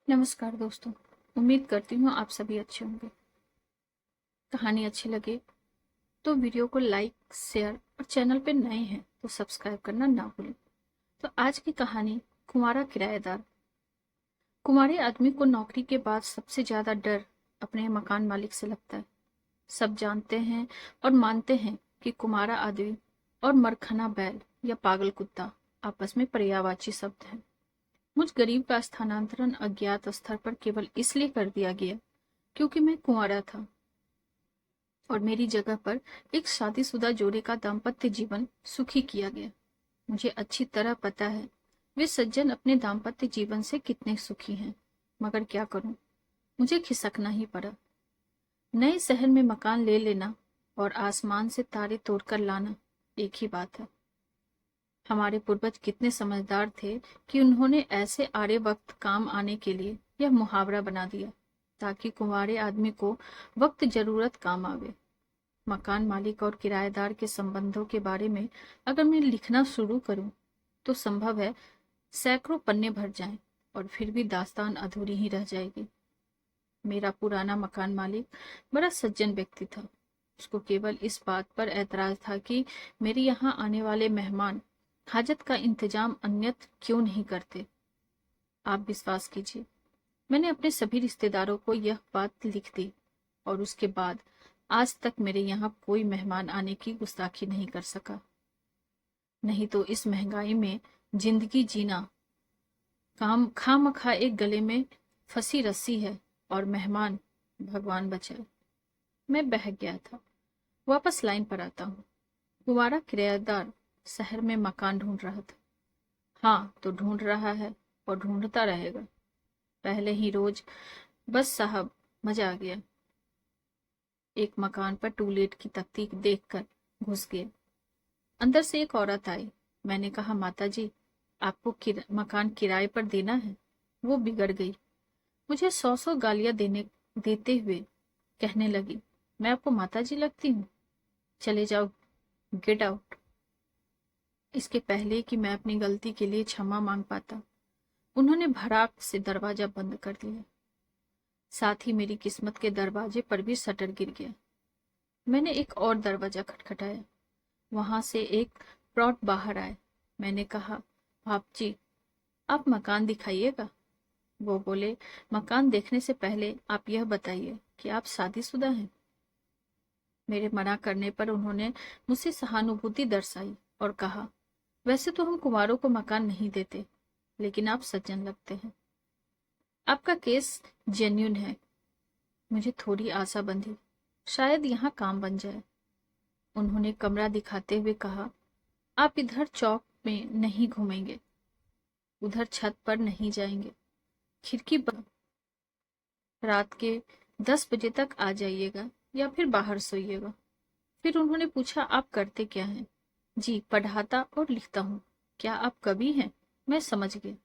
नमस्कार दोस्तों। उम्मीद करती हूँ आप सभी अच्छे होंगे। कहानी अच्छी लगे तो वीडियो को लाइक, शेयर और चैनल पे नए हैं तो सब्सक्राइब करना ना भूलें। तो आज की कहानी कुंवारा किराएदार। कुंवारे आदमी को नौकरी के बाद सबसे ज्यादा डर अपने मकान मालिक से लगता है। सब जानते हैं और मानते हैं कि कुंवारा आदमी और मरखना बैल या पागल कुत्ता आपस में पर्यायवाची शब्द हैं। मुझ गरीब का स्थानांतरण अज्ञात स्तर पर केवल इसलिए कर दिया गया क्योंकि मैं कुंवारा था और मेरी जगह पर एक शादीशुदा जोड़े का दाम्पत्य जीवन सुखी किया गया। मुझे अच्छी तरह पता है वे सज्जन अपने दाम्पत्य जीवन से कितने सुखी हैं, मगर क्या करूं, मुझे खिसकना ही पड़ा। नए शहर में मकान ले लेना और आसमान से तारे तोड़कर लाना एक ही बात है। हमारे पूर्वज कितने समझदार थे कि उन्होंने ऐसे आड़े वक्त काम आने के लिए यह मुहावरा बना दिया ताकि कुंवारे आदमी को वक्त जरूरत काम आवे। मकान मालिक और किराएदार के संबंधों के बारे में अगर मैं लिखना शुरू करूं तो संभव है सैकड़ों पन्ने भर जाएं और फिर भी दास्तान अधूरी ही रह जाएगी। मेरा पुराना मकान मालिक बड़ा सज्जन व्यक्ति था। उसको केवल इस बात पर ऐतराज था कि मेरे यहाँ आने वाले मेहमान हाजत का इंतजाम अन्यत्र क्यों नहीं करते। आप विश्वास कीजिए, मैंने अपने सभी रिश्तेदारों को यह बात लिख दी और उसके बाद आज तक मेरे यहाँ कोई मेहमान आने की गुस्ताखी नहीं कर सका। नहीं तो इस महंगाई में जिंदगी जीना काम खामखा एक गले में फंसी रस्सी है और मेहमान भगवान बचाए। मैं बह गया था। वापस लाइन पर आता हूँ। कुंवारा किराएदार शहर में मकान ढूंढ रहा था। हाँ, तो ढूंढ रहा है और ढूंढता रहेगा। पहले ही रोज बस साहब, मजा आ गया। एक मकान पर टू लेट की तख्ती देखकर घुस गए। अंदर से एक औरत आई। मैंने कहा, माता जी, आपको मकान किराए पर देना है। वो बिगड़ गई। मुझे 100 गालियां देते हुए कहने लगी, मैं आपको माता जी लगती हूँ? चले जाओ, गेट आउट। इसके पहले कि मैं अपनी गलती के लिए क्षमा मांग पाता, उन्होंने भड़ाक से दरवाजा बंद कर दिया। साथ ही मेरी किस्मत के दरवाजे पर भी शटर गिर गया। मैंने एक और दरवाजा खटखटाया। वहां से एक प्रौढ़ बाहर आए। मैंने कहा, आप जी, आप मकान दिखाइएगा। वो बोले, मकान देखने से पहले आप यह बताइए कि आप शादीशुदा हैं। मेरे मना करने पर उन्होंने मुझसे सहानुभूति दर्शाई और कहा, वैसे तो हम कुंवारों को मकान नहीं देते, लेकिन आप सज्जन लगते हैं। आपका केस जेन्युइन है। मुझे थोड़ी आशा बंधी, शायद यहाँ काम बन जाए। उन्होंने कमरा दिखाते हुए कहा, आप इधर चौक में नहीं घूमेंगे, उधर छत पर नहीं जाएंगे, खिड़की बंद। रात के 10 बजे तक आ जाइएगा या फिर बाहर सोइएगा। फिर उन्होंने पूछा, आप करते क्या हैं? जी, पढ़ाता और लिखता हूँ। क्या आप कवि हैं? मैं समझ गया।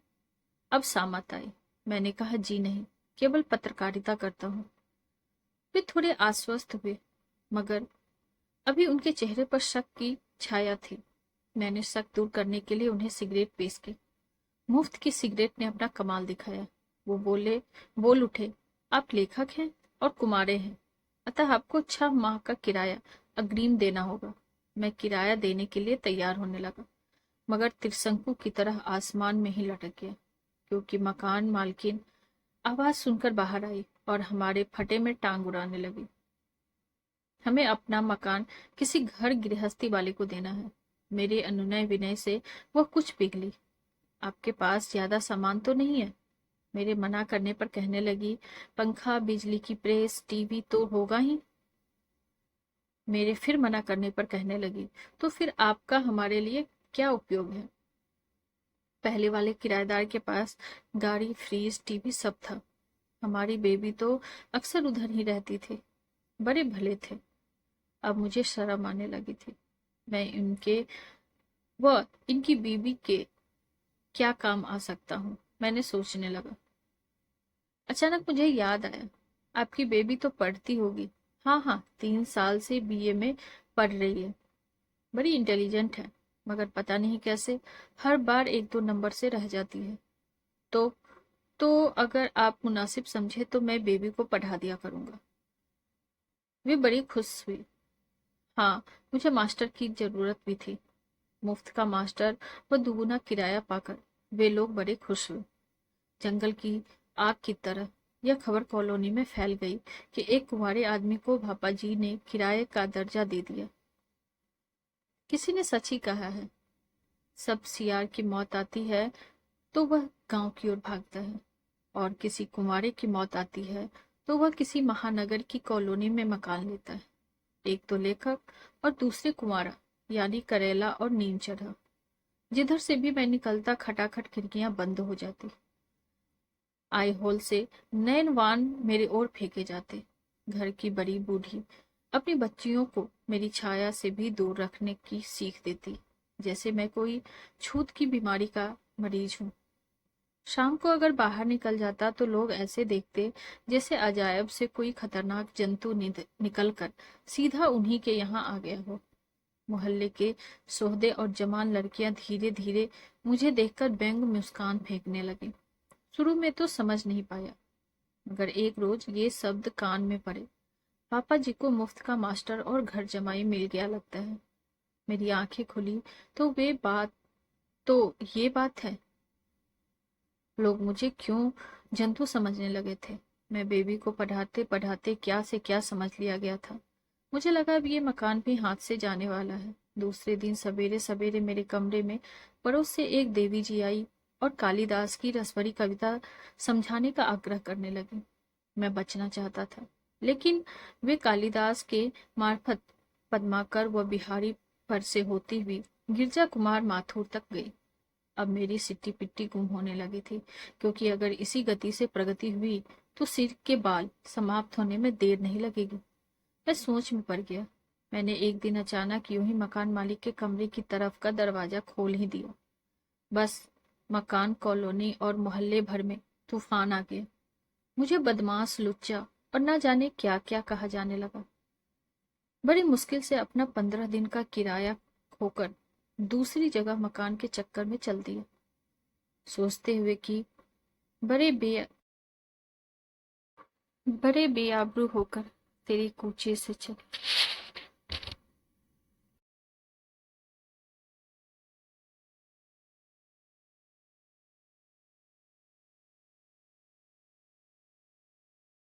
अब सामत आई। मैंने कहा, जी नहीं, केवल पत्रकारिता करता हूँ। वे थोड़े आश्वस्त हुए, मगर अभी उनके चेहरे पर शक की छाया थी। मैंने शक दूर करने के लिए उन्हें सिगरेट पेश की। मुफ्त की सिगरेट ने अपना कमाल दिखाया। वो बोल उठे, आप लेखक हैं और कुमारे हैं, अतः आपको 6 माह का किराया अग्रिम देना होगा। मैं किराया देने के लिए तैयार होने लगा, मगर त्रिशंकु की तरह आसमान में ही लटक गया, क्योंकि मकान मालकिन आवाज सुनकर बाहर आई और हमारे फटे में टांग उड़ाने लगी। हमें अपना मकान किसी घर गृहस्थी वाले को देना है। मेरे अनुनय विनय से वह कुछ पिघली। आपके पास ज्यादा सामान तो नहीं है? मेरे मना करने पर कहने लगी, पंखा, बिजली की प्रेस, टीवी तो होगा ही। मेरे फिर मना करने पर कहने लगी, तो फिर आपका हमारे लिए क्या उपयोग है? पहले वाले किराएदार के पास गाड़ी, फ्रीज, टीवी सब था। हमारी बेबी तो अक्सर उधर ही रहती थी। बड़े भले थे। अब मुझे शर्म आने लगी थी। मैं इनकी बीबी के क्या काम आ सकता हूँ, मैंने सोचने लगा। अचानक मुझे याद आया, आपकी बेबी तो पढ़ती होगी। हाँ हाँ, 3 साल से बीए में पढ़ रही है। बड़ी इंटेलिजेंट है, मगर पता नहीं कैसे हर बार 1-2 नंबर से रह जाती है। तो तो अगर आप मुनासिब समझे तो मैं बेबी को पढ़ा दिया करूंगा। वे बड़ी खुश हुई। हाँ, मुझे मास्टर की जरूरत भी थी। मुफ्त का मास्टर व दुगुना किराया पाकर वे लोग बड़े खुश हुए। जंगल की आग की तरह यह खबर कॉलोनी में फैल गई कि एक कुंवारे आदमी को पापा जी ने किराए का दर्जा दे दिया। किसी ने सच ही कहा है, सब सियार की मौत आती है तो वह गांव की ओर भागता है, और किसी कुंवारे की मौत आती है तो वह किसी महानगर की कॉलोनी में मकान लेता है। एक तो लेखक और दूसरे कुंवारा, यानी करेला और नीम चढ़ा। जिधर से भी मैं निकलता खटाखट खिड़कियां बंद हो जाती। आई होल से नैनवान मेरे ओर फेंके जाते। घर की बड़ी बूढ़ी अपनी बच्चियों को मेरी छाया से भी दूर रखने की सीख देती, जैसे मैं कोई छूत की बीमारी का मरीज हूँ। शाम को अगर बाहर निकल जाता तो लोग ऐसे देखते जैसे अजायब से कोई खतरनाक जंतु निकल कर सीधा उन्हीं के यहाँ आ गया हो। मोहल्ले के सोहदे और जवान लड़कियां धीरे धीरे मुझे देखकर व्यंग मुस्कान फेंकने लगी। शुरू में तो समझ नहीं पाया, मगर एक रोज ये शब्द कान में पड़े, पापा जी को मुफ्त का मास्टर और घर जमाई मिल गया लगता है। मेरी आंखें खुली तो ये बात है। लोग मुझे क्यों जंतु समझने लगे थे। मैं बेबी को पढ़ाते पढ़ाते क्या से क्या समझ लिया गया था। मुझे लगा अब ये मकान भी हाथ से जाने वाला है। दूसरे दिन सवेरे सवेरे मेरे कमरे में पड़ोस से एक देवी जी आई और कालिदास की रसभरी कविता समझाने का आग्रह करने लगी। मैं बचना चाहता था, लेकिन वे कालिदास के मार्फत पद्माकर व बिहारी पर से होती हुई गिरजा कुमार माथुर तक गई। अब मेरी सिट्टी पिट्टी गुम होने लगी थी, क्योंकि अगर इसी गति से प्रगति हुई तो सिर के बाल समाप्त होने में देर नहीं लगेगी। मैं सोच में पड़ गया। मैंने एक दिन अचानक यूं ही मकान मालिक के कमरे की तरफ का दरवाजा खोल ही दिया। बस मकान, कॉलोनी और मोहल्ले भर में तूफान आ गया। मुझे बदमाश, लुच्चा और न जाने क्या क्या कहा जाने लगा। बड़ी मुश्किल से अपना 15 दिन का किराया खोकर दूसरी जगह मकान के चक्कर में चल दिया, सोचते हुए कि बड़े बे बड़े बेआबरू होकर तेरे कूचे से चल।